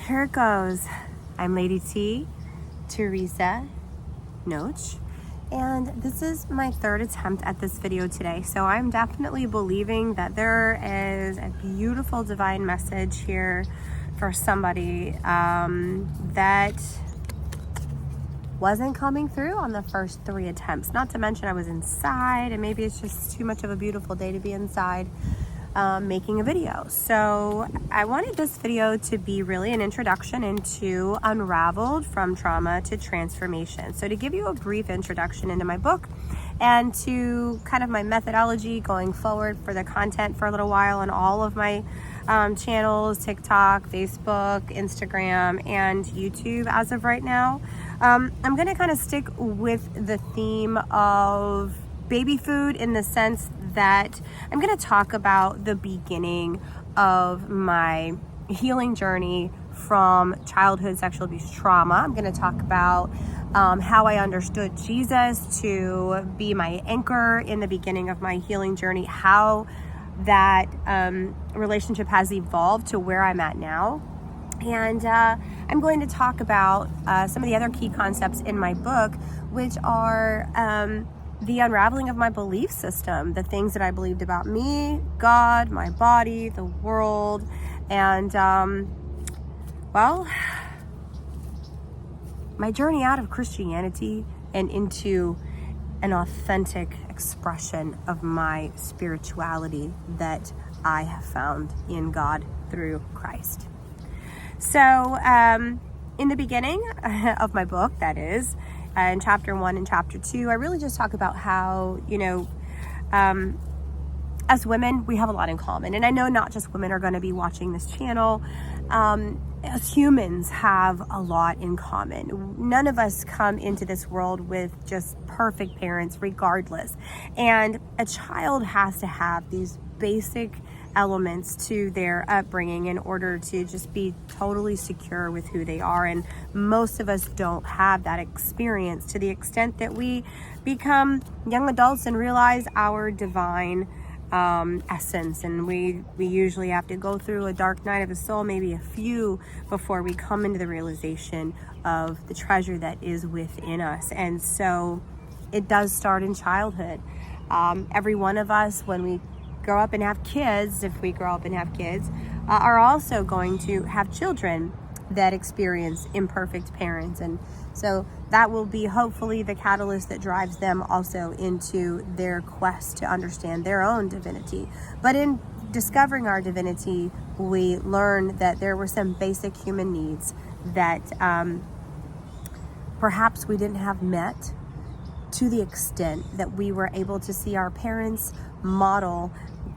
Here it goes. I'm Lady T, Teresa Noach, and this is my third attempt at this video today. So I'm definitely believing that there is a beautiful divine message here for somebody that wasn't coming through on the first 3 attempts. Not to mention I was inside, and maybe it's just too much of a beautiful day to be inside making a video. So I wanted this video to be really an introduction into Unraveled from Trauma to Transformation. So to give you a brief introduction into my book and to kind of my methodology going forward for the content for a little while on all of my channels, TikTok, Facebook, Instagram, and YouTube as of right now. I'm going to kind of stick with the theme of baby food in the sense that I'm going to talk about the beginning of my healing journey from childhood sexual abuse trauma. I'm going to talk about how I understood Jesus to be my anchor in the beginning of my healing journey, how that relationship has evolved to where I'm at now. And I'm going to talk about some of the other key concepts in my book, which are the unraveling of my belief system, the things that I believed about me, God, my body, the world, and well, my journey out of Christianity and into an authentic expression of my spirituality that I have found in God through Christ. So in the beginning of my book, that is, in chapter 1 and chapter 2, I really just talk about how, as women, we have a lot in common. And I know not just women are going to be watching this channel. As humans have a lot in common. None of us come into this world with just perfect parents regardless. And a child has to have these basic elements to their upbringing in order to just be totally secure with who they are. And most of us don't have that experience to the extent that we become young adults and realize our divine essence. And we usually have to go through a dark night of the soul, maybe a few, before we come into the realization of the treasure that is within us. And so it does start in childhood. Every one of us, when we grow up and have kids, if we grow up and have kids, are also going to have children that experience imperfect parents. And so that will be hopefully the catalyst that drives them also into their quest to understand their own divinity. But in discovering our divinity, we learn that there were some basic human needs that perhaps we didn't have met to the extent that we were able to see our parents model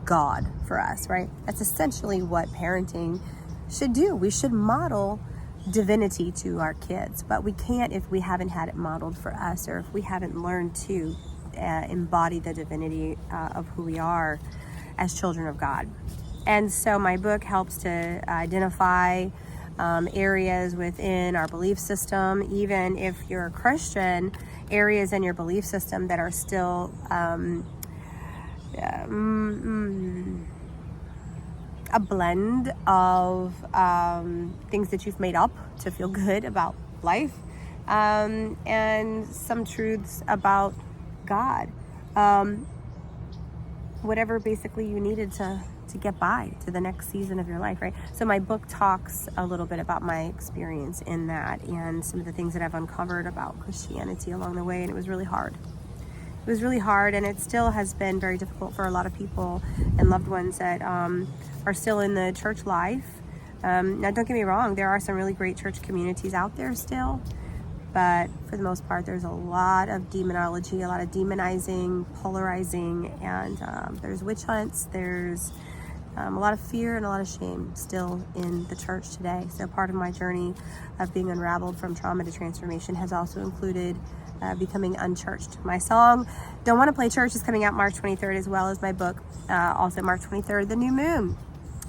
God for us, right? That's essentially what parenting should do. We should model divinity to our kids, but we can't if we haven't had it modeled for us, or if we haven't learned to embody the divinity of who we are as children of God. And so my book helps to identify areas within our belief system, even if you're a Christian, areas in your belief system that are still a blend of things that you've made up to feel good about life, and some truths about God, whatever basically you needed to get by to the next season of your life, right? So my book talks a little bit about my experience in that and some of the things that I've uncovered about Christianity along the way, and it was really hard. It was really hard, and it still has been very difficult for a lot of people and loved ones that are still in the church life. Now, don't get me wrong, there are some really great church communities out there still, but for the most part, there's a lot of demonology, a lot of demonizing, polarizing, and there's witch hunts, there's a lot of fear and a lot of shame still in the church today. So part of my journey of being unraveled from trauma to transformation has also included becoming unchurched. My song Don't Want to Play Church is coming out March 23rd, as well as my book, also March 23rd, The New Moon.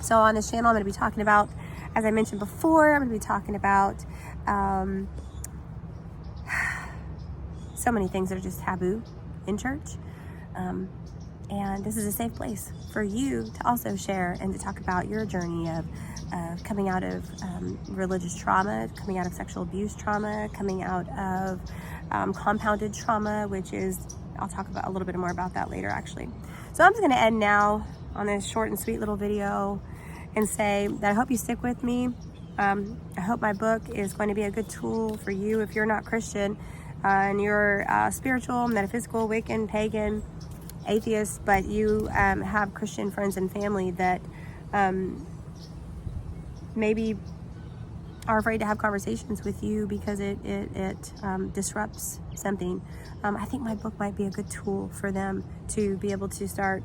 So on this channel, I'm going to be talking about, as I mentioned before, I'm going to be talking about so many things that are just taboo in church. And this is a safe place for you to also share and to talk about your journey of coming out of religious trauma, coming out of sexual abuse trauma, coming out of compounded trauma, which is, I'll talk about a little bit more about that later actually. So I'm just gonna end now on this short and sweet little video and say that I hope you stick with me. I hope my book is going to be a good tool for you if you're not Christian and you're spiritual, metaphysical, Wiccan, pagan, atheist, but you have Christian friends and family that maybe are afraid to have conversations with you because it disrupts something. I think my book might be a good tool for them to be able to start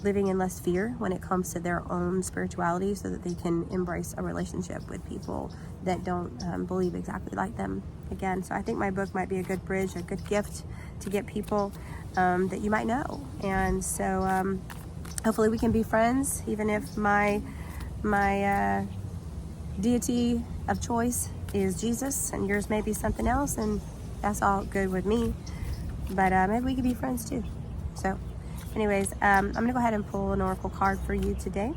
living in less fear when it comes to their own spirituality, so that they can embrace a relationship with people that don't believe exactly like them again. So I think my book might be a good bridge, a good gift to get people that you might know. And so hopefully we can be friends, even if my deity of choice is Jesus and yours may be something else, and that's all good with me. But maybe we could be friends too. So anyways, I'm gonna go ahead and pull an oracle card for you today,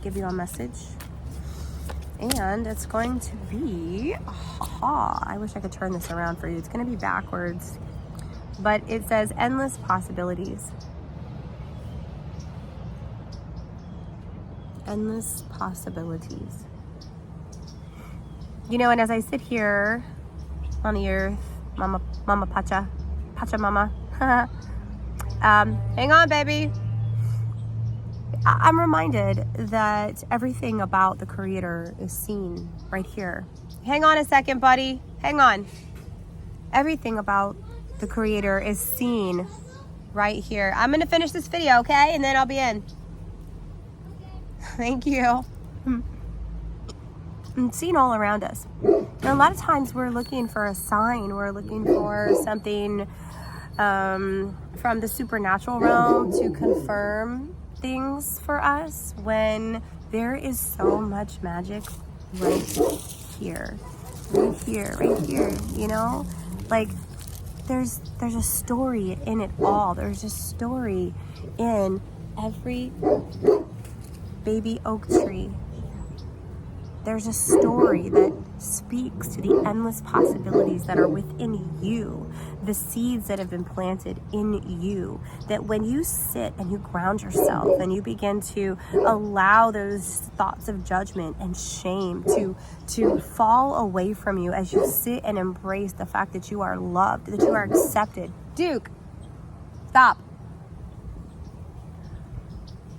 give you a message, and it's going to be, I wish I could turn this around for you. It's gonna be backwards, but it says endless possibilities. Endless possibilities. You know, and as I sit here on the earth, Mama Pachamama, hang on, baby. I'm reminded that everything about the Creator is seen right here. Hang on a second, buddy. Hang on. Everything about the Creator is seen right here. I'm gonna finish this video, okay? And then I'll be in. Thank you. It's seen all around us. And a lot of times we're looking for a sign. We're looking for something from the supernatural realm to confirm things for us, when there is so much magic right here, you know? Like there's a story in it all. There's a story in every baby oak tree. There's a story that speaks to the endless possibilities that are within you, the seeds that have been planted in you, that when you sit and you ground yourself and you begin to allow those thoughts of judgment and shame to fall away from you as you sit and embrace the fact that you are loved, that you are accepted. Duke, stop.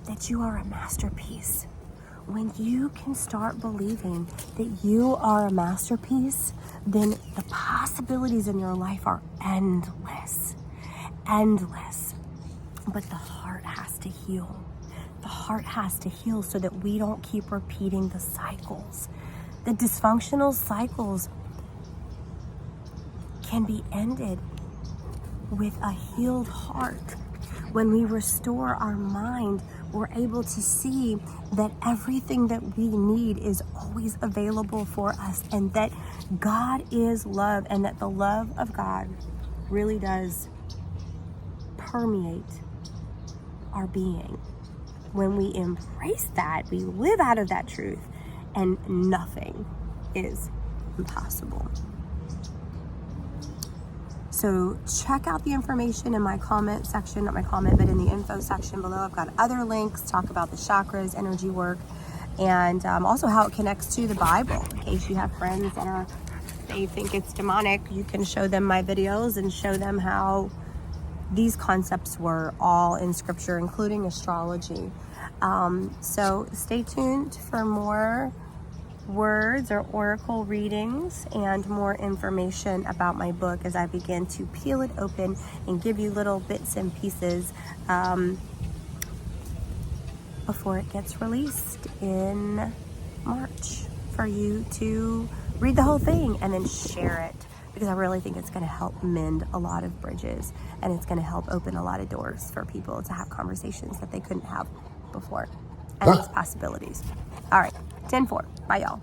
That you are a masterpiece. When you can start believing that you are a masterpiece, then the possibilities in your life are endless. Endless. But the heart has to heal. The heart has to heal so that we don't keep repeating the cycles. The dysfunctional cycles can be ended with a healed heart. When we restore our mind, we're able to see that everything that we need is always available for us, and that God is love, and that the love of God really does permeate our being. When we embrace that, we live out of that truth, and nothing is impossible. So check out the information in my comment section, not my comment, but in the info section below. I've got other links, talk about the chakras, energy work, and also how it connects to the Bible. In case you have friends that they think it's demonic, you can show them my videos and show them how these concepts were all in scripture, including astrology. So stay tuned for more words or oracle readings and more information about my book as I begin to peel it open and give you little bits and pieces before it gets released in March, for you to read the whole thing and then share it, because I really think it's going to help mend a lot of bridges, and it's going to help open a lot of doors for people to have conversations that they couldn't have before. And these possibilities. All right, 10-4. Bye, y'all.